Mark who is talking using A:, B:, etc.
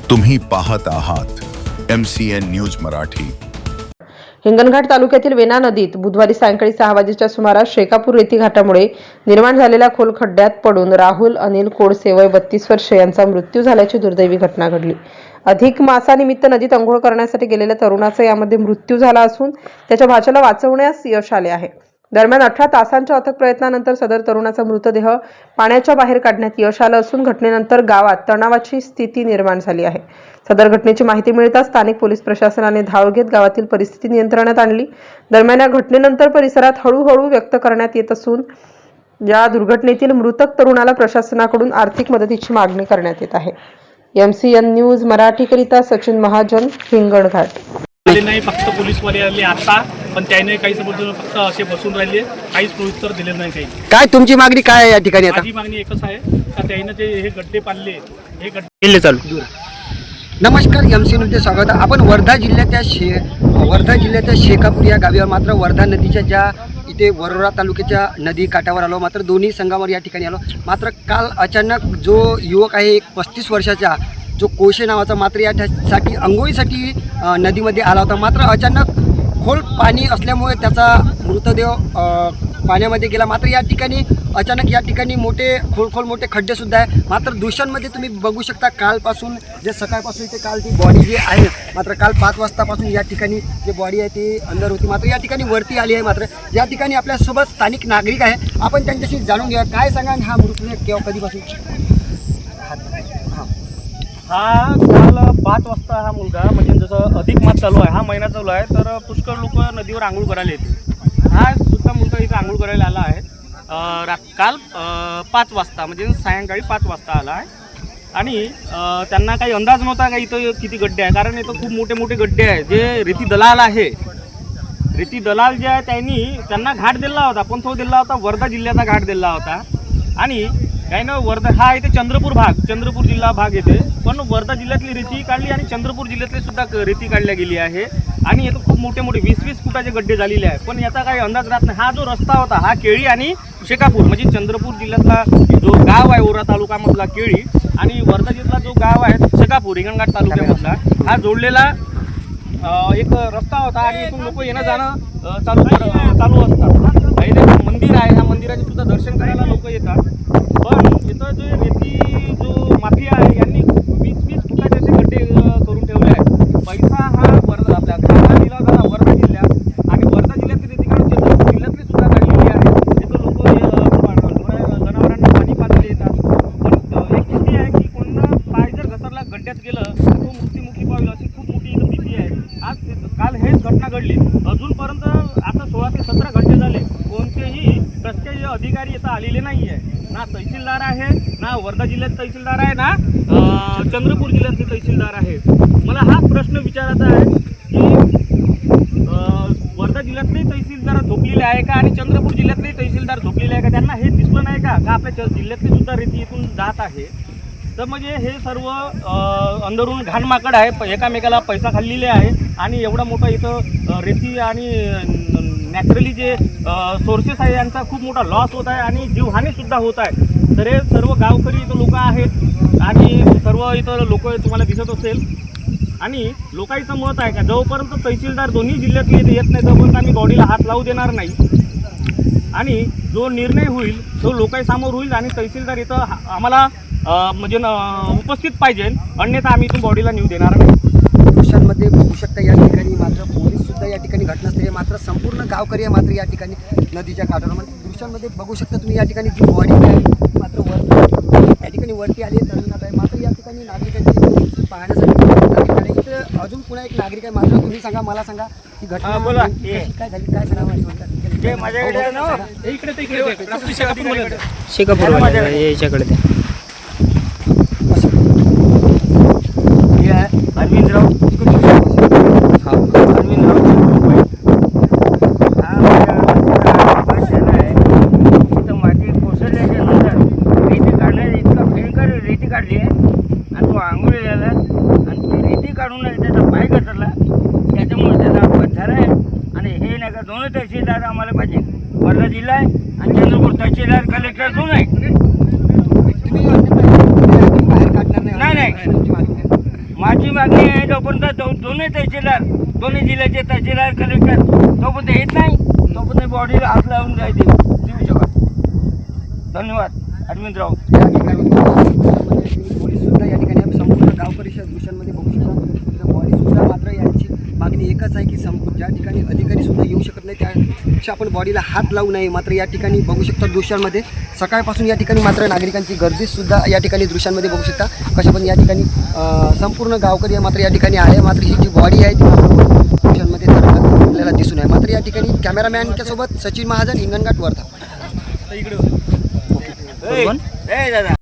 A: तुम्ही पाहत आहात MCN न्यूज मराठी।
B: हिंगणघाट तालुक्यातील वेना नदीत बुधवारी सायंकाळी 6 वाजेच्या सुमारास शेकापूर रेती घाटामुळे निर्माण झालेल्या खोल खड्ड्यात पडून राहुल अनिल कोडसे वय 32 वर्षे यांचा मृत्यू झाल्याची दुर्दैवी घटना घडली। अधिक मासानिमित्त नदीत अंघोळ करण्यासाठी गेलेल्या तरुणाचा यामध्ये मृत्यू झाला असून त्याच्या भाच्याला वाचवण्यास यश आले आहे। दरम्यान 18 तासांच्या अथक प्रयत्नानंतर सदर तरुणाचा मृतदेह पाण्याच्या बाहेर काढण्यात यश आलं असून घटनेनंतर गावात तणावाची स्थिती निर्माण झाली आहे। सदर घटनेची माहिती मिळताच स्थानिक पोलीस प्रशासनाने धाव घेत गावातील परिस्थिती नियंत्रणात आणली। दरम्यान या घटनेनंतर परिसरात हळूहळू व्यक्त करण्यात येत असून या दुर्घटनेतील मृतक तरुणाला प्रशासनाकडून आर्थिक मदतीची मागणी करण्यात येत आहे। MCN न्यूज मराठीकरिता सचिन महाजन, हिंगणघाट।
C: नाही, फक्त पोलीसवाले आले आता, पण त्याने काही समोर फक्त असे बसून राहिले, काहीच उत्तर दिले नाही। काही
D: काय तुमची मागणी काय आहे या ठिकाणी? आता
C: माझी मागणी एकच आहे का त्याने जे हे गड्डे पाडले, हे गड्डे चालू।
D: नमस्कार, MCN मध्ये स्वागत आहे। आपण वर्धा जिल्ह्याच्या शेकापूर या गावी मात्र वर्धा नदीच्या ज्या इथे वरोरा तालुक्याच्या नदी काठावर आलो, मात्र दोन्ही संगमावर या ठिकाणी आलो। मात्र काल अचानक जो युवक आहे, एक 35 वर्षाचा जो कोशे नावाचा, मात्र यासाठी अंघोळीसाठी नदीमध्ये आला होता। मात्र अचानक खोल पाणी असल्यामुळे त्याचा मृतदेह पाण्यामध्ये गेला। मात्र या ठिकाणी अचानक या ठिकाणी खोल मोठे खड्डेसुद्धा आहे। मात्र दृश्यांमध्ये तुम्ही बघू शकता, कालपासून जे सकाळपासून ते काल ती बॉडी जी आहे, मात्र काल 5 वाजतापासून या ठिकाणी जे बॉडी आहे ती अंदर होती, मात्र या ठिकाणी वरती आली आहे। मात्र या ठिकाणी आपल्यासोबत स्थानिक नागरिक आहे, आपण त्यांच्याशी जाणून घेऊया। काय सांगा, हा मृतदेह केव्हा कधीपासून?
C: हा काल 5 वाजता हा मुलगा, म्हणजे जसं अधिक मास चालू आहे, हा महिना चालू आहे, तर पुष्कळ लोक नदीवर आंघोळ करायला येते। हा सुद्धा मुलगा इथं आंघोळ करायला आला आहे। काल 5 वाजता, म्हणजे सायंकाळी 5 वाजता आला आहे। आणि त्यांना काही अंदाज नव्हता का इथं किती गड्डे आहे, कारण इथं खूप मोठे मोठे गड्डे आहे। जे रेती दलाल आहे, रेती दलाल जे आहे त्यांना घाट दिला होता, पण तो दिला होता वर्धा जिल्ह्याचा घाट दिला होता। आणि काही ना, वर्धा हा इथे चंद्रपूर जिल्हा भाग येते, पण वर्धा जिल्ह्यातली रेती काढली आणि चंद्रपूर जिल्ह्यातली सुद्धा रेती काढल्या गेली आहे। आणि इथं खूप मोठे 20-20 फुटाचे गड्डे झालेले आहे, पण याचा काही अंदाज राहत नाही। हा जो रस्ता होता, हा केळी आणि शेकापूर, म्हणजे चंद्रपूर जिल्ह्यातला जो गाव आहे ओरा तालुक्यामधला केळी, आणि वर्धा जिल्ह्यातला जो गाव आहे शेकापूर हिंगणघाट तालुक्यामधला, हा जोडलेला एक रस्ता होता। आणि इथून लोक येणं जाणं चालू असतात। इथे मंदिर आहे, ह्या मंदिराचे सुद्धा दर्शन करायला लोक येतात। पण इथं जो माफिया आहे, यांनी 20-20 फुटाचे असे गड्डे करून ठेवले आहेत। पैसा हा आपल्या गावाला दिला होता वर्धा जिल्ह्यात, आणि वर्धा जिल्ह्यातली रेती काढून चंद्रपूर जिल्ह्यातली सुद्धा काढलेली आहे। तिथं लोक जनावरांना पाणी पाजायला येतात, पण एक भीती आहे की कोणता पाय जर घसरला गड्ड्यात गेलं तर तो मृत्युमुखी पावेल, अशी खूप मोठी इथं भीती आहे। काल हेच घटना घडली। अजूनपर्यंत आता 16 ते 17 घंटे झाले, कोणतेही प्रशासकीय अधिकारी इथं आलेले नाही आहे। ना तहसीलदार आहे, ना वर्धा जिल्ह्यात तहसीलदार आहे, ना चंद्रपूर जिल्ह्यातले तहसीलदार आहे। मला हा प्रश्न विचारायचा आहे की वर्धा जिल्ह्यातले तहसीलदार झोपलेले आहे का, आणि चंद्रपूर जिल्ह्यातले तहसीलदार झोपलेले आहे का? त्यांना हे दिसलं नाही का आपल्या जिल्ह्यातली सुद्धा रेती इथून जात आहे? तर म्हणजे हे सर्व अंदरून घाणमाकड आहे, एकामेकाला पैसा खाल्लेले आहे। आणि एवढा मोठा इथं रेती आणि नॅचरली जे सोर्सेस आहे यांचा खूप मोठा लॉस होत आहे, आणि जीवहानीसुद्धा होत आहे। तर हे सर्व गावकरी इथं लोक आहेत, आणि सर्व इथं लोक तुम्हाला दिसत असेल। आणि लोकांचं मत आहे का जोपर्यंत तहसीलदार दोन्ही जिल्ह्यातले येत नाही, तोपर्यंत आम्ही बॉडीला हात लावू देणार नाही। आणि जो निर्णय होईल तो लोकांसमोर होईल, आणि तहसीलदार इथं आम्हाला म्हणजे उपस्थित पाहिजे, अन्यथा आम्ही इथून बॉडीला नेऊ देणार नाही।
D: दृश्यांमध्ये बघू शकता या ठिकाणी मात्र पोलीस सुद्धा या ठिकाणी घटनास्थळी, मात्र संपूर्ण गावकरी आहे मात्र या ठिकाणी नदीच्या काठावर। दृश्यांमध्ये बघू शकता तुम्ही या ठिकाणी जी बॉडी आहे, मात्र या ठिकाणी वरती आली आहे, तरुणात आहे। मात्र या ठिकाणी नागरिकांची पाहण्यासाठी इथं अजून पुन्हा एक नागरिक आहे। मात्र तुम्ही सांगा, मला सांगा की घटना
C: बोला
D: काय झाली, काय सांगा
C: माझ्याकडे
E: शेकापूर याच्याकडे
C: अरविंदराव इथं माती कोसळल्याच्या नंतर रेती काढण्याची इतका भयंकर रेती काढली आहे, आणि तो आंघोळी झाला, आणि ती रेती काढून त्याचा पाय घसरला, त्याच्यामुळे त्याचा अपघात झाला आहे। आणि हे नाही का, दोन्ही तहसीलदार आम्हाला पाहिजे, वर्धा जिल्हा आहे आणि चंद्रपूर तहसीलदार कलेक्टर दोन आहे।
D: बाहेर काढणार नाही?
C: नाही
F: मागणी आहे जोपर्यंत दोन्ही तहसीलदार दोन्ही जिल्ह्याचे तहसीलदार कलेक्टर तोपर्यंत येत नाही तोपर्यंत बॉडीला हात लावून जायचे देऊ शकत. धन्यवाद. अरविंद राऊत.
D: पोलीस सुद्धा या ठिकाणी संपूर्ण गाव परिषद दृश्यांमध्ये बघू शकता. बॉडी सुद्धा मात्र यांची मागणी एकच आहे की ज्या ठिकाणी अधिकारी सुद्धा येऊ शकत नाही त्यापेक्षा आपण बॉडीला हात लावू नये. मात्र या ठिकाणी बघू शकता दृश्यांमध्ये सकाळपासून या ठिकाणी मात्र नागरिकांची गर्दी सुद्धा या ठिकाणी दृश्यांमध्ये बघू शकता. कशा पण या ठिकाणी संपूर्ण गावकरी मात्र या ठिकाणी आले. मात्र ही जी बॉडी आहे ती दृश्यांमध्ये तरंगत आपल्याला दिसून आहे. मात्र या ठिकाणी कॅमेरामॅनच्या सोबत सचिन महाजन, हिंगणघाट, वर्धा.
C: इकडे
F: दादा